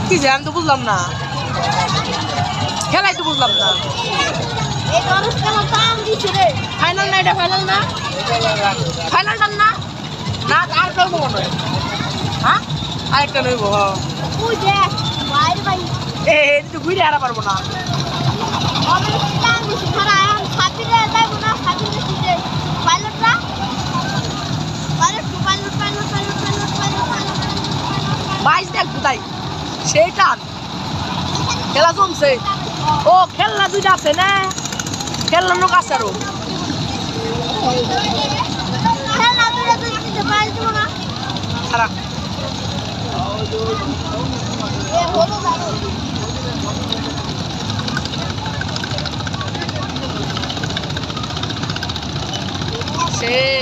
কি যে আমি তো বুঝলাম না, খেলাই তো বুঝলাম না। ফাইনাল না, এটা ফাইনাল না, ফাইনালটা না, না আর কেউ মনে হয়। হ্যাঁ আরেকটা নইব। তো ঘুরে হারা পারবো না। বাইশ দেখ কোথায় সেই টান খেলা জমছে। ও খেলনা দুইটা আছে না, খেলনা লোক আছে আরো। খারাপ সেই